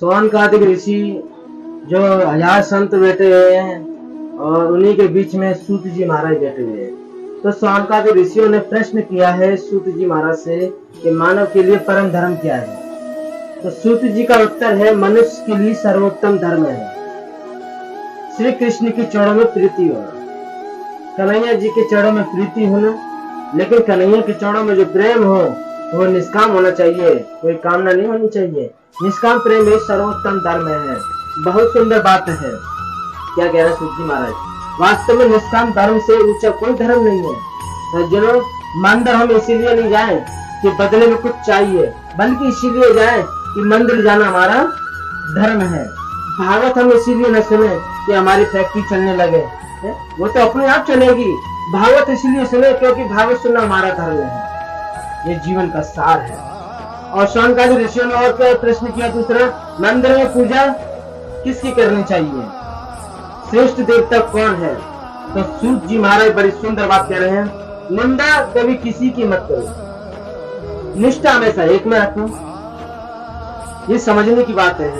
सौनकादिक ऋषि जो 1000 संत बैठे हुए हैं और उन्हीं के बीच में सूत जी महाराज बैठे हुए हैं। तो सौनकादिक ऋषियों ने प्रश्न किया है सूत जी महाराज से कि मानव के लिए परम धर्म क्या है। तो सूत जी का उत्तर है, मनुष्य के लिए सर्वोत्तम धर्म है श्री कृष्ण के चरणों में प्रीति होना, कन्हैया जी के चरणों में प्रीति होना। लेकिन कन्हैया के चरणों में जो प्रेम हो वो निष्काम होना चाहिए, कोई कामना नहीं होनी चाहिए। निष्काम प्रेम ही सर्वोत्तम धर्म है। बहुत सुंदर बात है। क्या कह रहे हैं सूत जी महाराज, वास्तव में निष्काम धर्म से ऊंचा कोई धर्म नहीं है। सज्जनों, मंदिर हम इसीलिए नहीं जाए कि बदले में कुछ चाहिए, बल्कि इसीलिए जाए कि मंदिर जाना हमारा धर्म है। भागवत हम इसीलिए न सुने कि हमारी फैक्ट्री चलने लगे, वो तो अपने आप चलेगी। भागवत इसलिए सुने क्योंकि भागवत सुनना हमारा धर्म है, ये जीवन का सार है। और सौनकादिक ऋषियों ने और क्या प्रश्न किया दूसरा, मंदिर में पूजा किसकी करनी चाहिए, श्रेष्ठ देवता कौन है। तो सूत जी महाराज बड़ी सुंदर बात कह रहे हैं, निंदा कभी किसी की मत करो, निष्ठा हमेशा एक में रखो। ये समझने की बात है।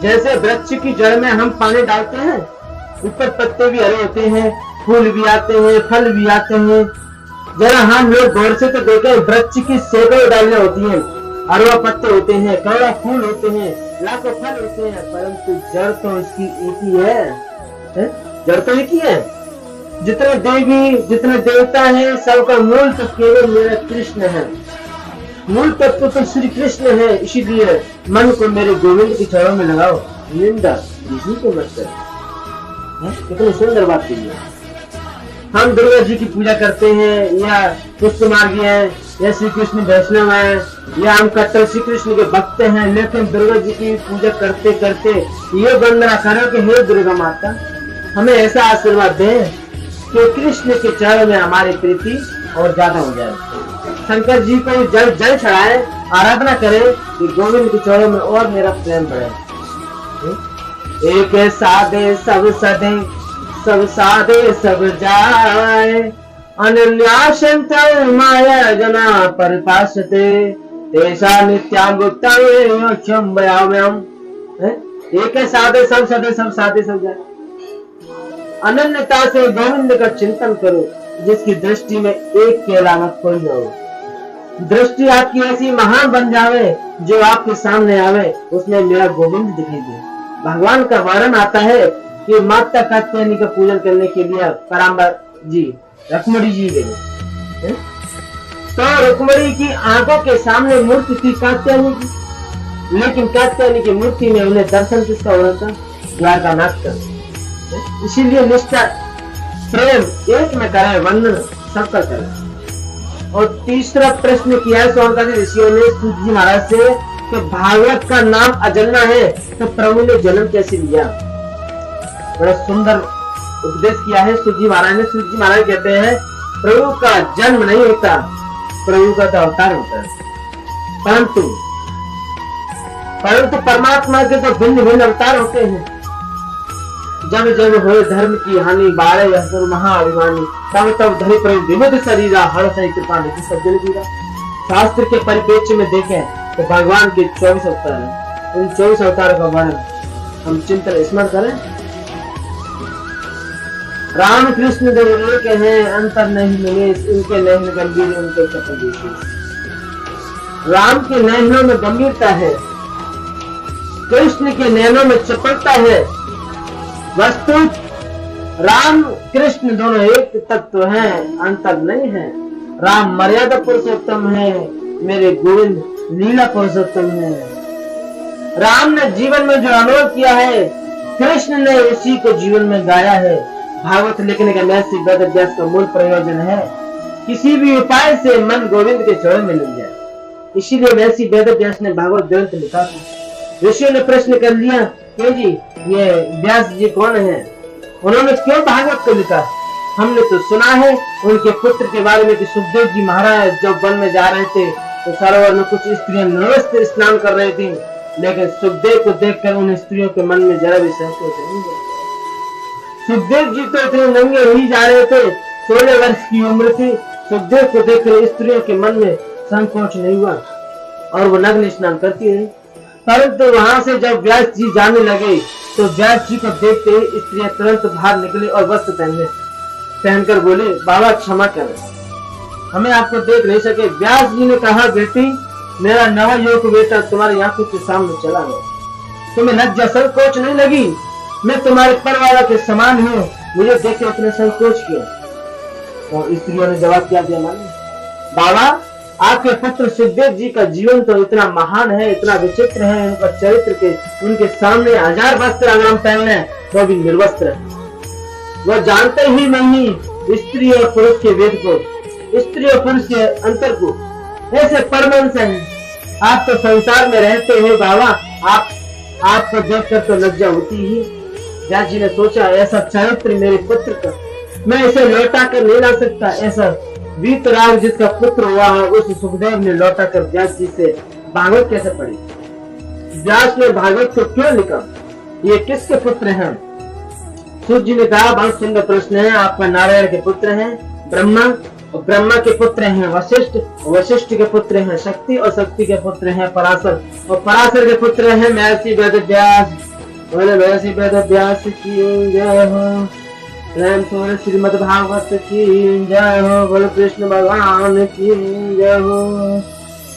जैसे वृक्ष की जड़ में हम पानी डालते हैं, ऊपर पत्ते भी हरे होते हैं, फूल भी आते हैं, फल भी आते हैं। जरा हम लोग गौर से तो देखें, वृक्ष की सैकड़ों डालियां होती हैं, अरवा पत्ते होते हैं, करोड़ों फूल होते हैं, लाखों फल होते हैं, परंतु जड़ तो उसकी एक ही है। जड़ तो एक ही है। जितने देवी जितने देवता हैं, सबका मूल तो केवल मेरा कृष्ण है। मूल तत्व तो श्री कृष्ण है। इसीलिए मन को मेरे गोविंद के चरणों में लगाओ, निंदा किसी को मत करो। कितनी सुंदर बात की है। हम दुर्गा जी की पूजा करते हैं, या पुष्प मार्गी है, या श्री कृष्ण वैष्णव है, या हम कट्टर श्री कृष्ण के भक्त हैं, लेकिन दुर्गा जी की पूजा करते करते ये वंदना करो कि हे दुर्गा माता, हमें ऐसा आशीर्वाद दे कि कृष्ण के चरण में हमारी प्रीति और ज्यादा हो जाए। शंकर जी को जल जल चढ़ाए, आराधना करे कि गोविंद के चरणों में और मेरा प्रेम बढ़े। एक साधे सब सदे, सब साधे सब जाए, अनन्या शंकर माया जना परिपासते, तेषा नित्यामृतम भयाम्यम। एक साधे सब सदे, सब साधे सब जाए। अनन्यता से गोविंद का चिंतन करो, जिसकी दृष्टि में एक के अलावा कोई न हो। दृष्टि आपकी ऐसी महान बन जावे, जो आपके सामने आवे उसमें मेरा गोविंद दिखाई दे। भगवान का वर्णन आता है कि माता कात्यायनी का पूजन करने के लिए पराम्बर जी रुक्मिणी जी गए, तो रुक्मिणी की आंखों के सामने मूर्ति थी कात्यायनी की, लेकिन कात्यायनी की मूर्ति में उन्हें दर्शन किसका हो रहा था, द्वारकानाथ का। इसीलिए निष्ठा प्रेम एक में करे, वंदन सबका करे। और तीसरा प्रश्न किया है सौनकादिक ऋषियों ने सूत जी महाराज से कि भागवत का नाम अजन्मा है, तो प्रभु ने जन्म कैसे लिया। बड़ा सुंदर उपदेश किया है सूत जी महाराज ने। सूत जी महाराज कहते हैं, प्रभु का जन्म नहीं होता, प्रभु का तो अवतार होता है। परंतु परमात्मा के तो भिन्न भिन्न अवतार होते हैं। जब जब हो धर्म की हानि, बारे असुर महाअभिमानी, तब तब धरि प्रभु विविध शरीरा, हर सही कृपा निधि सज्जन कीरा। शास्त्र के परिप्रेक्ष्य में देखें तो भगवान के 24 अवतार हैं। उन 24 अवतारों का वर्णन हम चिंतन स्मरण करें। राम कृष्ण देव एक हैं, अंतर नहीं मिले, उनके नयन गंभीर, उनके चपल विशेष। राम के नयनों में गंभीरता है, कृष्ण के नयनों में चपलता है। वस्तु राम कृष्ण दोनों एक तत्व हैं, अंतर नहीं है। राम मर्यादा पुरुषोत्तम है, मेरे गोविंद लीला पुरुषोत्तम है। राम ने जीवन में जो अनुभव किया है, कृष्ण ने उसी को जीवन में गाया है। भागवत लिखने का नैतिक वेद अभ्यास का मूल प्रयोजन है किसी भी उपाय से मन गोविंद के चरण में लग जाए। इसीलिए महर्षि वेद व्यास ने भागवत ग्रंथ लिखा था। ऋषियों ने प्रश्न कर लिया कि जी ये व्यास जी कौन है, उन्होंने क्यों भागवत को लिखा। हमने तो सुना है उनके पुत्र के बारे में कि सुखदेव जी महाराज जब वन में जा रहे थे तो सरोवर में कुछ स्त्रियां नमस्ते स्नान कर रही थी, लेकिन सुखदेव को देखकर उन स्त्रियों के मन में जरा भी संकोच नहीं हुआ। सुखदेव जी तो इतने नंगे ही जा रहे थे, 16 वर्ष की उम्र थी। सुखदेव को देखकर स्त्रियों के मन में संकोच नहीं हुआ और वो नग्न स्नान करती रही। परंतु वहां से जब व्यास जी जाने लगे तो व्यास जी को देखते ही स्त्रियां तुरंत बाहर निकली और वस्त्र पहनकर बोले, बाबा क्षमा करें, हमें आपको देख नहीं सके। व्यास जी ने कहा, बेटी, मेरा नवा युवक बेटा तुम्हारी आंखों के सामने चला है, तुम्हें लज्जा संकोच नहीं लगी? मैं तुम्हारे परिवार के समान हूँ, मुझे देख के अपने संकोच किया। और स्त्रियों ने जवाब क्या दिया मालूम? बाबा, आपके पुत्र सुखदेव जी का जीवन तो इतना महान है, इतना विचित्र है, उनका चरित्र के उनके सामने 1000 वस्त्र अगर हम पहन लें तो भी निर्वस्त्र है। वह जानते ही नहीं स्त्री और पुरुष के वेद को, स्त्री और पुरुष के अंतर को। ऐसे परमहंस हैं। आप तो संसार में रहते हो बाबा, आपको देखकर तो लज्जा होती ही। व्यास जी ने सोचा, ऐसा चरित्र मेरे पुत्र का, मैं इसे लौटा कर नहीं ला सकता। ऐसा वीतराग जिसका पुत्र हुआ है उस सुखदेव ने लौटा कर व्यास जी से भागवत कैसे पढ़ी? व्यास ने भागवत को क्यों लिखा? ये किसके पुत्र हैं? सूत जी ने कहा, बहुत सुंदर प्रश्न है। आपका नारायण के पुत्र हैं ब्रह्मा, और ब्रह्मा के पुत्र हैं वशिष्ठ, वशिष्ठ के पुत्र हैं शक्ति, और शक्ति के पुत्र हैं पराशर, और पराशर के पुत्र हैं महर्षि वेदव्यास। बोले महर्षि वेदव्यास की जय हो, श्रीमद् भागवत की जय हो, बोले कृष्ण भगवान की जय हो।